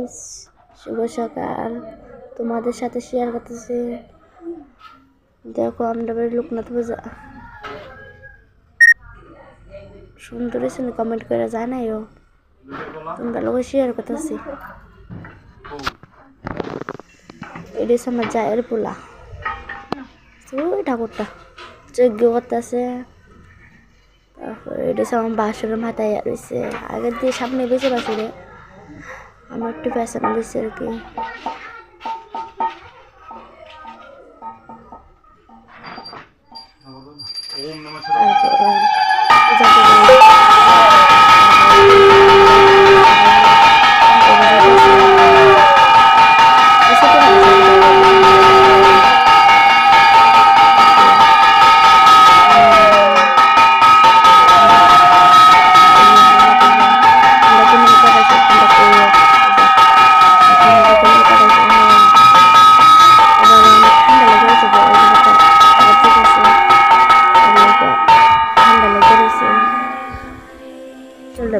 Guys, শুভ সকাল। তোমাদের সাথে শেয়ার করতেছি। দেখো আমরা বাড়ি লোকনাথ পূজা সুন্দর হয়েছে, কমেন্ট করে জানাইও। তোমরা লোক শেয়ার করতেছি। এটা হচ্ছে আমার জায়ের পোলা, ওই ঠাকুরটা যজ্ঞ করতেছে। তারপরে এটা হচ্ছে আমার বাসুরের মাথায় রয়েছে, আগের দিয়ে সামনে বেশি বাসুরে, আমার একটু পেছনে বেশি আর কি।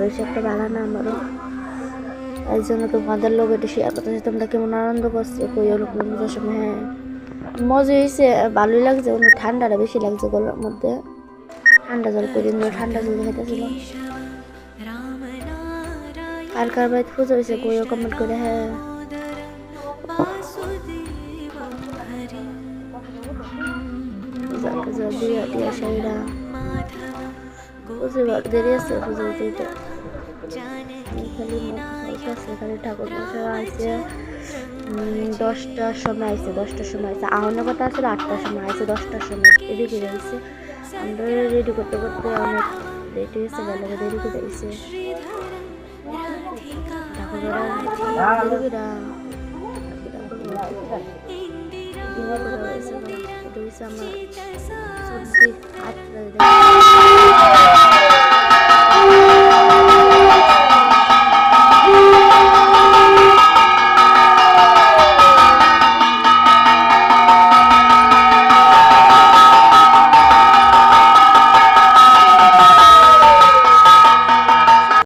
বেশি একটা ভালো না আমারও, এই জন্য তোমাদের লোক এটা শেয়ার করতেছি। তোমরা কেমন আনন্দ করছো কইও লোকনাথ পূজার সময়? হ্যাঁ, মজা হয়েছে, ভালোই লাগছে। ঠান্ডাটা বেশি লাগছে গলার মধ্যে, ঠান্ডা জল করে ঠান্ডা জল খাইতেছিলাম। আর কার বাড়িতে পুজো হয়েছে কইও কমেন্ট করে। হ্যাঁ, পূজা দিয়া দিয়া সাইরা বুঝতে দেরি আছে পুজো দিতে। খালি ঠাকুর মশাই আসছে 10টার সময় আসছে, 10টার সময় আসছে। আহনের কথা আসলে 8টার সময় আসছে, 10টার সময় রেডি করে আসছে। আমরা রেডি করতে করতে অনেক লেট হয়েছে, গেলে দেরি করে আসছে ঠাকুরেরা। আমার সবজি 8